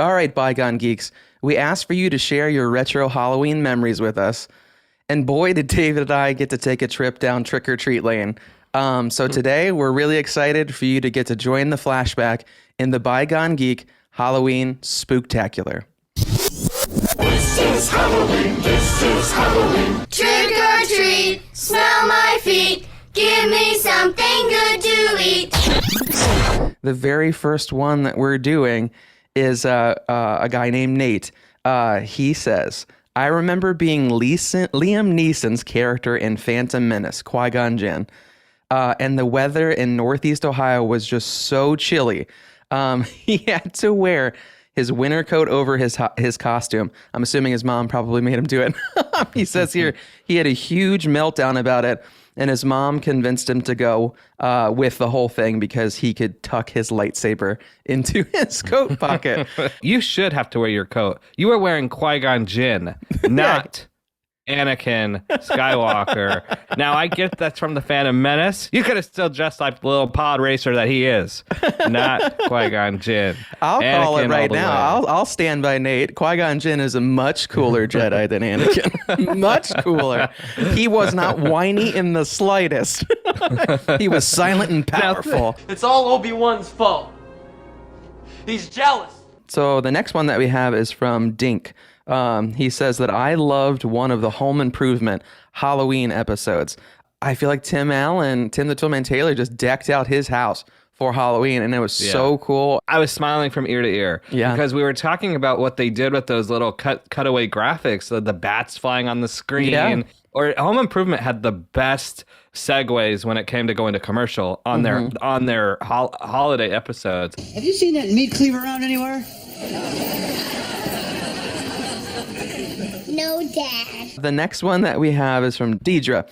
All right, Bygone Geeks, we asked for you to share your retro Halloween memories with us. And boy, did David and I get to take a trip down trick-or-treat lane. So today, we're really excited for you to get to join the Flashback in the Bygone Geek Halloween Spooktacular. This is Halloween, this is Halloween. Trick or treat, smell my feet. Give me something good to eat. The very first one that we're doing is a guy named Nate. He says, I remember being Liam Neeson's character in Phantom Menace, Qui-Gon Jinn. And the weather in Northeast Ohio was just so chilly. He had to wear his winter coat over his costume. I'm assuming his mom probably made him do it. He says here he had a huge meltdown about it, and his mom convinced him to go with the whole thing because he could tuck his lightsaber into his coat pocket. You should have to wear your coat. You were wearing Qui-Gon Jinn, not Anakin Skywalker. Now, I get that's from the Phantom Menace. You could have still dressed like the little pod racer that he is, not Qui-Gon Jinn. I'll call it Anakin right now. I'll stand by Nate. Qui-Gon Jinn is a much cooler Jedi than Anakin. Much cooler. He was not whiny in the slightest. He was silent and powerful. It's all Obi-Wan's fault. He's jealous. So the next one that we have is from Dink. He says that I loved one of the Home Improvement Halloween episodes. I feel like Tim the Toolman Taylor, just decked out his house for Halloween, and it was so cool. I was smiling from ear to ear because we were talking about what they did with those little cutaway graphics, the bats flying on the screen. Yeah. Or Home Improvement had the best segues when it came to going to commercial on their holiday episodes. Have you seen that meat cleaver around anywhere? No, Dad. The next one that we have is from Deidre.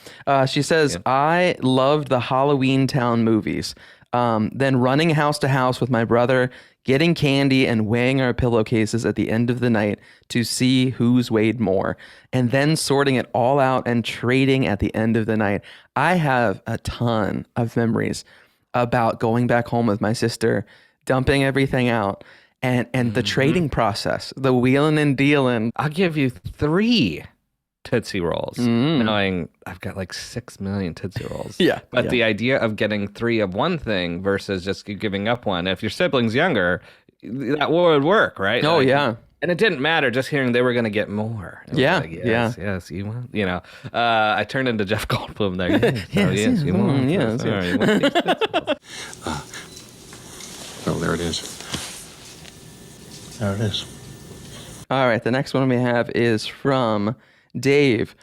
She says, I loved the Halloween Town movies. Then running house to house with my brother, getting candy and weighing our pillowcases at the end of the night to see who's weighed more, and then sorting it all out and trading at the end of the night. I have a ton of memories about going back home with my sister, dumping everything out, and the trading process, the wheeling and dealing. I'll give you 3 Tootsie Rolls, knowing I've got like 6 million Tootsie Rolls. But the idea of getting 3 of one thing versus just giving up one, if your sibling's younger, that would work, right? Oh, yeah. And it didn't matter, just hearing they were going to get more. Like, yes, you want, I turned into Jeff Goldblum there. Yes, you want. Yes, Sorry, you want these Tootsie Rolls. Oh, there it is. There it is. All right, the next one we have is from Dave.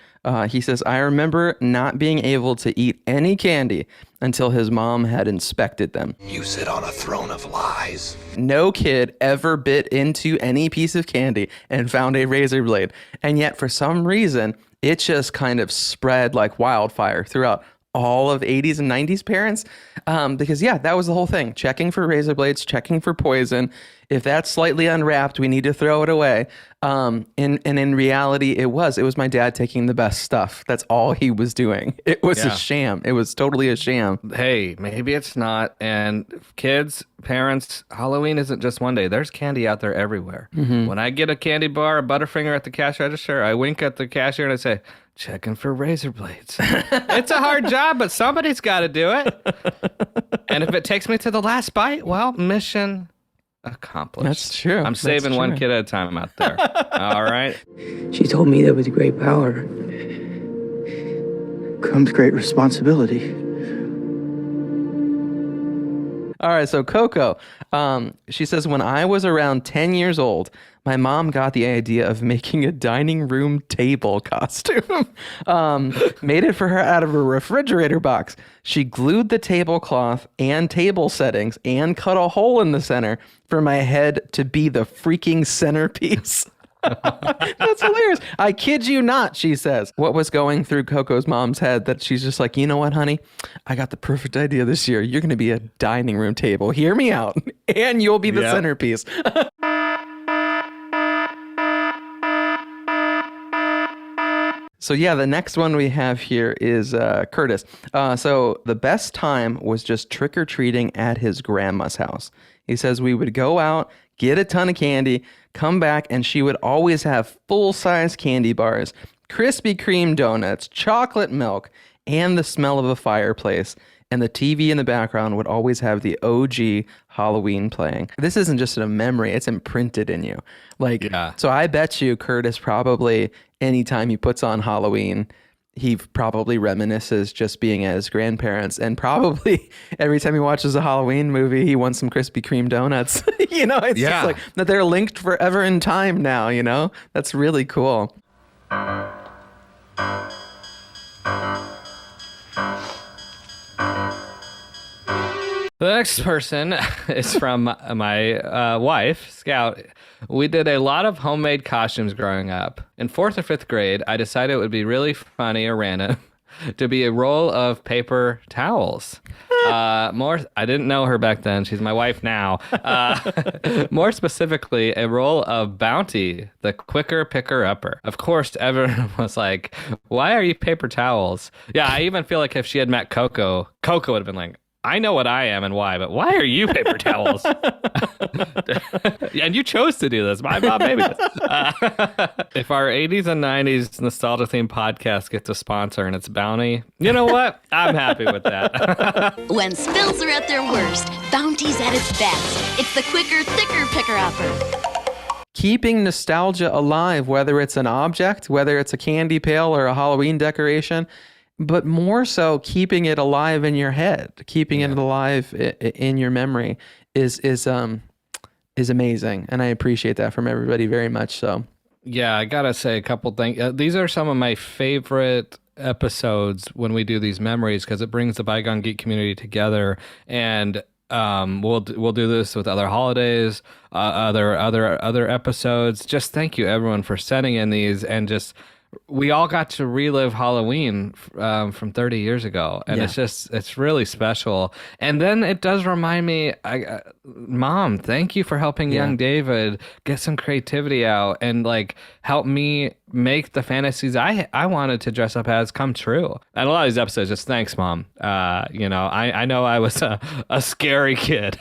He says, I remember not being able to eat any candy until his mom had inspected them. You sit on a throne of lies. No kid ever bit into any piece of candy and found a razor blade. And yet, for some reason, it just kind of spread like wildfire throughout all of 80s and 90s parents. Because, that was the whole thing. Checking for razor blades, checking for poison. If that's slightly unwrapped, we need to throw it away. And in reality, it was my dad taking the best stuff. That's all he was doing. It was a sham. It was totally a sham. Hey, maybe it's not. And kids, parents, Halloween isn't just one day. There's candy out there everywhere. When I get a candy bar, a Butterfinger at the cash register, I wink at the cashier and I say, checking for razor blades. It's a hard job, but somebody's got to do it. And if it takes me to the last bite, well, mission accomplished. That's true. I'm saving one kid at a time out there. All right. She told me that with great power comes great responsibility. All right, so Coco, she says, when I was around 10 years old, my mom got the idea of making a dining room table costume. Made it for her out of a refrigerator box. She glued the tablecloth and table settings and cut a hole in the center for my head to be the freaking centerpiece. That's hilarious. I kid you not, she says. What was going through Coco's mom's head that she's just like, you know what, honey? I got the perfect idea this year. You're going to be a dining room table. Hear me out. And you'll be the centerpiece. So the next one we have here is Curtis. So the best time was just trick-or-treating at his grandma's house. He says we would go out, get a ton of candy, come back, and she would always have full-size candy bars, Krispy Kreme donuts, chocolate milk, and the smell of a fireplace. And the TV in the background would always have the OG Halloween playing. This isn't just a memory, it's imprinted in you. So I bet you Curtis probably, anytime he puts on Halloween, he probably reminisces just being at his grandparents, and probably every time he watches a Halloween movie, he wants some Krispy Kreme donuts. It's just like that they're linked forever in time now, That's really cool. The next person is from my wife, Scout. We did a lot of homemade costumes growing up. In 4th or 5th grade, I decided it would be really funny or random to be a roll of paper towels. I didn't know her back then. She's my wife now. More specifically, a roll of Bounty, the quicker picker-upper. Of course, everyone was like, why are you paper towels? Yeah, I even feel like if she had met Coco, Coco would have been like, I know what I am and why, but why are you paper towels? And you chose to do this. My mom made me this. If our 80s and 90s nostalgia themed podcast gets a sponsor and it's Bounty, you know what? I'm happy with that. When spills are at their worst, Bounty's at its best. It's the quicker, thicker picker-upper. Keeping nostalgia alive, whether it's an object, whether it's a candy pail or a Halloween decoration, but more so keeping it alive in your head, keeping it alive in your memory is amazing. And I appreciate that from everybody very much so. Yeah, I gotta say a couple things. These are some of my favorite episodes when we do these memories, because it brings the Bygone Geek community together. And we'll do this with other holidays, other episodes. Just thank you everyone for sending in these, and just we all got to relive Halloween from 30 years ago, and it's really special. And then it does remind me, Mom, thank you for helping young David get some creativity out and help me make the fantasies I wanted to dress up as come true. And a lot of these episodes, just thanks, Mom. I know I was a scary kid.